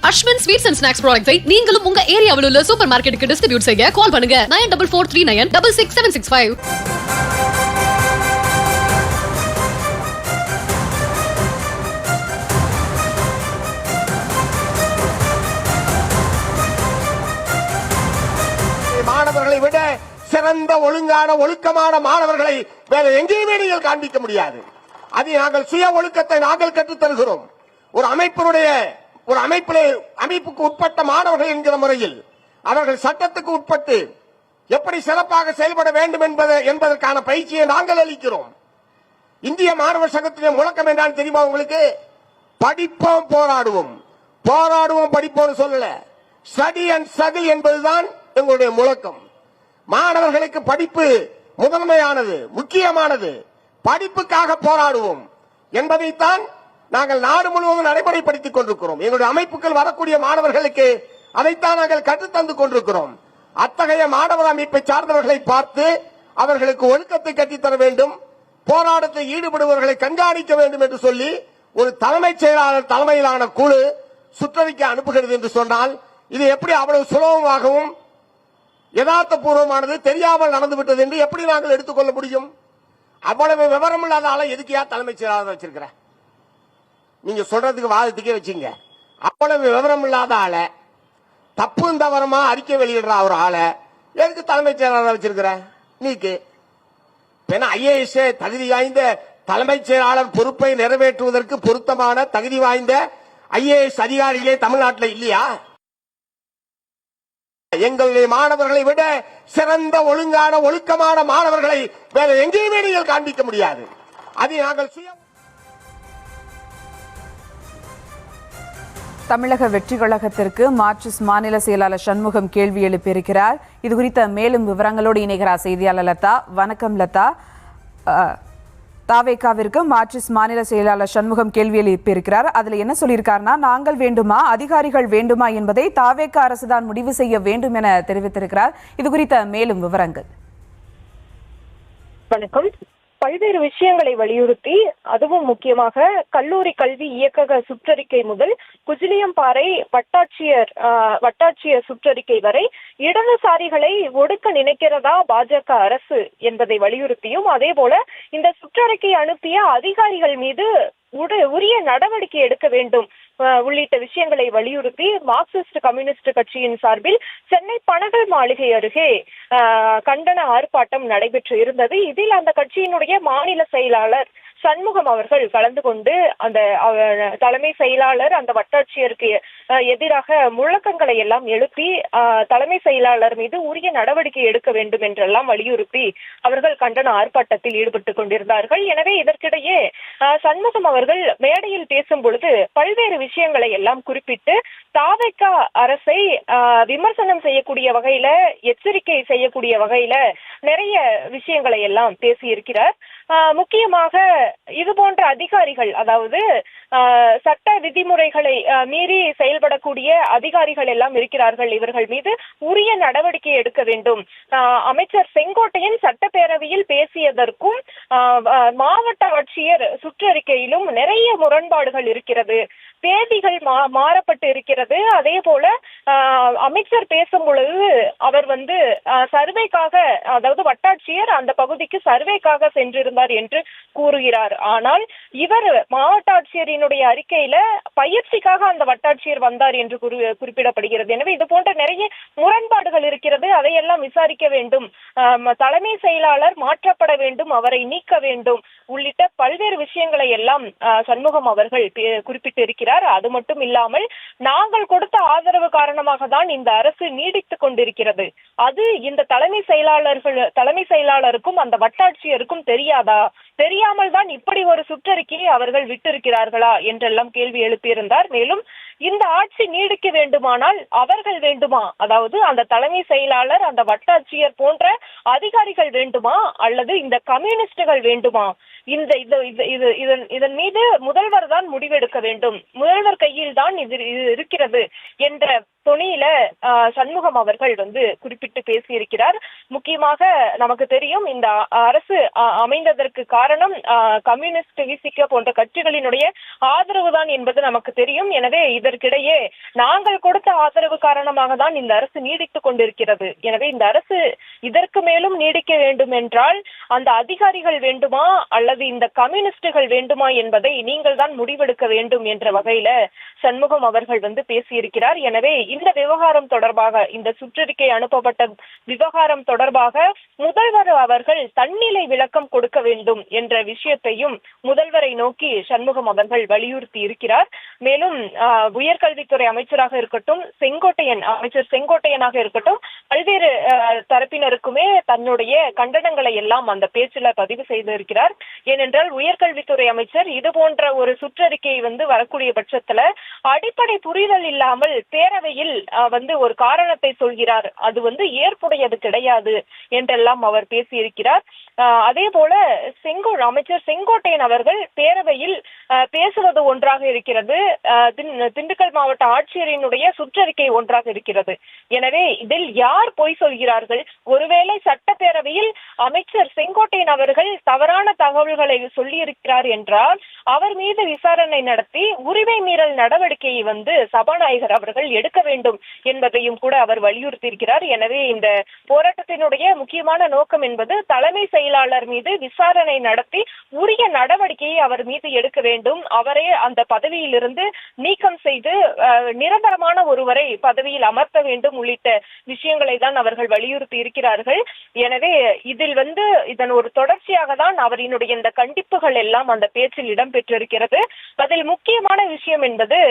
Ashwin sweets and snacks ப்ராடக்ட்ஸை நீங்களும் உங்க ஏரியாவில் உள்ள சூப்பர் மார்க்கெட்டுக்கு டிஸ்ட்ரிபியூட் செய்ய கால் பண்ணுங்க 9443966765. மாணவர்களை விட சிறந்த ஒழுங்கான ஒழுக்கமான மாணவர்களை வேற எங்கேயுமே நீங்கள் காண்பிக்க முடியாது. அதை நாங்கள் சுய ஒழுக்கத்தை நாங்கள் கற்றுத் தருகிறோம். ஒரு அமைப்புக்கு உட்பட்ட மாணவர்கள் என்கிற முறையில் அவர்கள் சட்டத்துக்கு உட்பட்டு எப்படி சிறப்பாக செயல்பட வேண்டும் என்பதற்கான பயிற்சியை நாங்கள் அளிக்கிறோம். இந்திய மாணவர் சங்கத்தின் முழக்கம் என்றால் தெரியுமா உங்களுக்கு? படிப்போம் போராடுவோம், போராடுவோம் படிப்போம் சொல்லல, ஸ்டடி அண்ட் ஸ்ட்ரகிள் என்பதுதான் எங்களுடைய முழக்கம். மாணவர்களுக்கு படிப்பு முதன்மையானது, முக்கியமானது. படிப்புக்காக போராடுவோம் என்பதைத்தான் நாங்கள் நாடு முழுவதும் நடைமுறைப்படுத்திக் கொண்டிருக்கிறோம். எங்களுடைய அமைப்புகள் வரக்கூடிய மாணவர்களுக்கு அதைத்தான் நாங்கள் கற்றுத்தந்து கொண்டிருக்கிறோம். அத்தகைய மாணவர் அமைப்பை சார்ந்தவர்களை பார்த்து அவர்களுக்கு ஒழுக்கத்தை கற்றுத்தர வேண்டும், போராட்டத்தில் ஈடுபடுபவர்களை கண்காணிக்க வேண்டும் என்று சொல்லி ஒரு தலைமைச் செயலாளர் தலைமையிலான குழு சுற்றறிக்கை அனுப்புகிறது என்று சொன்னால் இது எப்படி அவ்வளவு சுலபமாகவும் யதார்த்த பூர்வமானது தெரியாமல் நடந்துவிட்டது என்று எப்படி நாங்கள் எடுத்துக்கொள்ள முடியும்? அவ்வளவு விவரம் இல்லாத ஆளை எதுக்கியா தலைமைச் செயலாளர் வச்சிருக்கிற? நீங்க சொல்றதுக்கு வாதத்துக்கே வச்சுங்க. அவ்வளவு விவரம் இல்லாத ஆளை, தப்பு தவறமா அறிக்கை வெளியிடுற ஒரு ஆளை எதுக்கு தலைமைச் செயலாளர் வச்சிருக்கிற? நீக்கு ஐஏஎஸ் தகுதி வாய்ந்த தலைமைச் செயலாளர் பொறுப்பை நிறைவேற்றுவதற்கு பொருத்தமான தகுதி வாய்ந்த ஐஏஎஸ் அதிகாரிகளே தமிழ்நாட்டில் இல்லையா? எங்களுடைய மாணவர்களை விட சிறந்த ஒழுங்கான ஒழுக்கமான மாணவர்களை வேற எங்கேயுமே நீங்கள் காண்பிக்க முடியாது. அதை நாங்கள் தமிழக வெற்றி கழகத்திற்கு மார்க்சிஸ்ட் மாநில செயலாளர் சண்முகம் கேள்வி எழுப்பியிருக்கிறார். இது குறித்த மேலும் விவரங்களோடு இணைகிறார் செய்தியாளர் லதா. வணக்கம் லதா. தாவேகாவிற்கு மார்க்சிஸ்ட் மாநில செயலாளர் சண்முகம் கேள்வி எழுப்பியிருக்கிறார். அதுல என்ன சொல்லியிருக்காருன்னா, நாங்கள் வேண்டுமா அதிகாரிகள் வேண்டுமா என்பதை தாவேகா அரசுதான் முடிவு செய்ய வேண்டும் என தெரிவித்திருக்கிறார். இது குறித்த மேலும் விவரங்கள். வணக்கம். பல்வேறு விஷயங்களை வலியுறுத்தி, அதுவும் முக்கியமாக கல்லூரி கல்வி இயக்கக சுற்றறிக்கை முதல் குஜிலியம்பாறை வட்டாட்சியர் சுற்றறிக்கை வரை இடதுசாரிகளை ஒடுக்க நினைக்கிறதா பாஜக அரசு என்பதை வலியுறுத்தியும், அதே போல இந்த சுற்றறிக்கை அனுப்பிய அதிகாரிகள் மீது உரிய நடவடிக்கை எடுக்க வேண்டும் உள்ளிட்ட விஷயங்களை வலியுறுத்தி மார்க்சிஸ்ட் கம்யூனிஸ்ட் கட்சியின் சார்பில் சென்னை பனகல் மாளிகை அருகே கண்டன ஆர்ப்பாட்டம் நடைபெற்று இருந்தது. இதில் அந்த கட்சியினுடைய மாநில செயலாளர் சண்முகம் அவர்கள் கலந்து கொண்டு அந்த தலைமை செயலாளர் அந்த வட்டாட்சியருக்கு எதிராக முழக்கங்களை எல்லாம் எழுப்பி தலைமை செயலாளர் மீது உரிய நடவடிக்கை எடுக்க வேண்டும் என்றெல்லாம் வலியுறுத்தி அவர்கள் கண்டன ஆர்ப்பாட்டத்தில் ஈடுபட்டுக் கொண்டிருந்தார்கள். எனவே இதற்கிடையே சண்முகம் அவர்கள் மேடையில் பேசும் பொழுது பல்வேறு விஷயங்களை எல்லாம் குறிப்பிட்டு தாவேகா அரசை விமர்சனம் செய்யக்கூடிய வகையில, எச்சரிக்கை செய்யக்கூடிய வகையில நிறைய விஷயங்களை எல்லாம் பேசியிருக்கிறார். முக்கியமாக இது போன்ற அதிகாரிகள், அதாவது சட்ட விதிமுறைகளை மீறி செயல்படக்கூடிய அதிகாரிகள் எல்லாம் இருக்கிறார்கள், இவர்கள் மீது உரிய நடவடிக்கை எடுக்க வேண்டும். அமைச்சர் செங்கோட்டையன் சட்டப்பேரவையில் பேசியதற்கும் மாவட்ட ஆட்சியர் சுற்றறிக்கையிலும் நிறைய முரண்பாடுகள் இருக்கிறது, தேதிகள் மாறப்பட்டு இருக்கிறது. அதே போல அமைச்சர் பேசும் பொழுது அவர் சர்வேக்காக, அதாவது வட்டாட்சியர் அந்த பகுதிக்கு சர்வேக்காக சென்றிருந்தார் என்று கூறுகிறார். ஆனால் இவர் மாவட்ட ஆட்சியரினுடைய அறிக்கையில பயிற்சிக்காக அந்த வட்டாட்சியர் வந்தார் என்று குறிப்பிடப்படுகிறது. எனவே இது போன்ற நிறைய முரண்பாடுகள் இருக்கிறது, அதையெல்லாம் விசாரிக்க வேண்டும், தலைமை செயலாளர் மாற்றப்பட வேண்டும், அவரை நீக்க வேண்டும் உள்ளிட்ட பல்வேறு விஷயங்களை எல்லாம் சண்முகம் அவர்கள் குறிப்பிட்டு இருக்கிறார். அது மட்டும் இல்லாமல், நாங்கள் கொடுத்த ஆதரவு காரணமாக தான் இந்த அரசு நீடித்துக் கொண்டிருக்கிறது, அது இந்த தலைமை செயலாளருக்கும் அந்த வட்டாட்சியருக்கும் தெரியாதா, தெரியாமல் தான் இப்படி ஒரு சுற்றறிக்கையை அவர்கள் விட்டிருக்கிறார்களா என்றெல்லாம் கேள்வி எழுப்பியிருந்தார். மேலும் இந்த ஆட்சி நீடிக்க வேண்டுமானால் அவர்கள் வேண்டுமா, அதாவது அந்த தலைமை செயலாளர், அந்த வட்டாட்சியர் போன்ற அதிகாரிகள் வேண்டுமா அல்லது இந்த கம்யூனிஸ்டுகள் வேண்டுமா, இதன் மீது முதல்வர் தான் முடிவெடுக்க வேண்டும், முதல்வர் கையில் தான் இது இருக்கிறது என்ற தொனியில சண்முகம் அவர்கள் வந்து குறிப்பிட்டு பேசியிருக்கிறார். முக்கியமாக நமக்கு தெரியும் இந்த அரசு அமைந்ததற்கு காரணம் கம்யூனிஸ்ட், விசிக போன்ற கட்சிகளினுடைய ஆதரவு தான் என்பது நமக்கு தெரியும். எனவே இதற்கிடையே நாங்கள் கொடுத்த ஆதரவு காரணமாக தான் இந்த அரசு நீடித்துக் கொண்டிருக்கிறது. எனவே இந்த அரசு இதற்கு மேலும் நீடிக்க வேண்டும் என்றால் அந்த அதிகாரிகள் வேண்டுமா அல்லது இந்த கம்யூனிஸ்டுகள் வேண்டுமா என்பதை நீங்கள் தான் முடிவெடுக்க வேண்டும் என்ற வகையில சண்முகம் அவர்கள் வந்து பேசியிருக்கிறார். எனவே இந்த விவகாரம் தொடர்பாக, இந்த சுற்றறிக்கை அனுப்பப்பட்ட விவகாரம் தொடர்பாக முதல்வர் அவர்கள் தன்னிலை விளக்கம் கொடுக்க வேண்டும் என்ற விஷயத்தையும் முதல்வரை நோக்கி சண்முகம் அவர்கள் வலியுறுத்தி இருக்கிறார். மேலும் உயர்கல்வித்துறை அமைச்சராக இருக்கட்டும், அமைச்சர் செங்கோட்டையனாக இருக்கட்டும், பல்வேறு தரப்பினருக்குமே தன்னுடைய கண்டனங்களை எல்லாம் அந்த பேச்சில பதிவு செய்திருக்கிறார். ஏனென்றால் உயர்கல்வித்துறை அமைச்சர் இது போன்ற ஒரு சுற்றறிக்கையை வந்து வரக்கூடிய பட்சத்துல அடிப்படை புரிதல் இல்லாமல் பேரவையில் வந்து ஒரு காரணத்தை சொல்கிறார், அது வந்து ஏற்புடையது கிடையாது என்றெல்லாம் அவர் பேசியிருக்கிறார். அதே போல அமைச்சர் செங்கோட்டையன் அவர்கள் பேரவையில் பேசுவது ஒன்றாக இருக்கிறது, திண்டுக்கல் மாவட்ட ஆட்சியரினுடைய சுற்றறிக்கை ஒன்றாக இருக்கிறது. எனவே இதில் யார் பொய் சொல்கிறார்கள்? ஒருவேளை சட்டப்பேரவையில் அமைச்சர் செங்கோட்டையன் அவர்கள் தவறான தகவல்களை சொல்லி இருக்கிறார் என்றால் அவர் மீது விசாரணை நடத்தி உரிமை மீறல் நடவடிக்கையை வந்து சபாநாயகர் அவர்கள் எடுக்க வேண்டும் என்பதையும் கூட அவர் வலியுறுத்தி இருக்கிறார். எனவே இந்த போராட்டத்தினுடைய முக்கியமான நோக்கம் என்பது தலைமை செயலாளர் மீது விசாரணை நடத்தி உரிய நடவடிக்கையை அவர் மீது எடுக்க வேண்டும், அவரே அந்த பதவியிலிருந்து நீக்கம் செய்து நிரந்தரமான ஒருவரை பதவியில் அமர்த்த வேண்டும் உள்ளிட்ட விஷயங்களை தான் அவர்கள் வலியுறுத்தி இருக்கிறார்கள். எனவே இதில் வந்து இதன் ஒரு தொடர்ச்சியாக தான் அவரினுடைய இந்த கண்டிப்புகள் எல்லாம் அந்த பேச்சில் இடம்பெற்றிருக்கிறது. அதில் முக்கியமான விஷயம் என்பது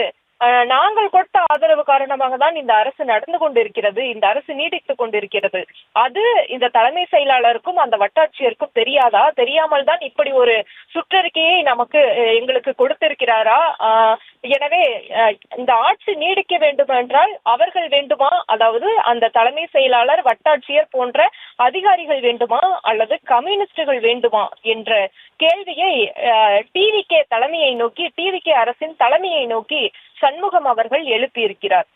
நாங்கள் கொடுத்த ஆதரவு காரணமாக தான் இந்த அரசு நடந்து கொண்டிருக்கிறது, இந்த அரசு நீடித்துக் கொண்டிருக்கிறது. அது இந்த தலைமை செயலாளருக்கும் அந்த வட்டாட்சியருக்கும் தெரியாதா? தெரியாமல் தான் இப்படி ஒரு சுற்றறிக்கையை எங்களுக்கு கொடுத்திருக்கிறாரா? எனவே இந்த ஆட்சி நீடிக்க வேண்டும் என்றால் அவர்கள் வேண்டுமா, அதாவது அந்த தலைமை செயலாளர், வட்டாட்சியர் போன்ற அதிகாரிகள் வேண்டுமா அல்லது கம்யூனிஸ்டுகள் வேண்டுமா என்ற கேள்வியை டிவிகே தலைமையை நோக்கி, டிவிகே அரசின் தலைமையை நோக்கி சண்முகம் அவர்கள் எழுப்பியிருக்கிறார்.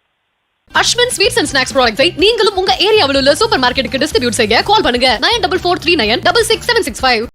அஸ்வின் ஸ்வீட்ஸ் அண்ட் ஸ்நாக்ஸ் ப்ராடக்ட்ஸை நீங்களும் உங்க ஏரியாவில் உள்ள சூப்பர் மார்க்கெட்டுக்கு டிஸ்ட்ரிபியூட் செய்ய கால் பண்ணுங்க 9443966765.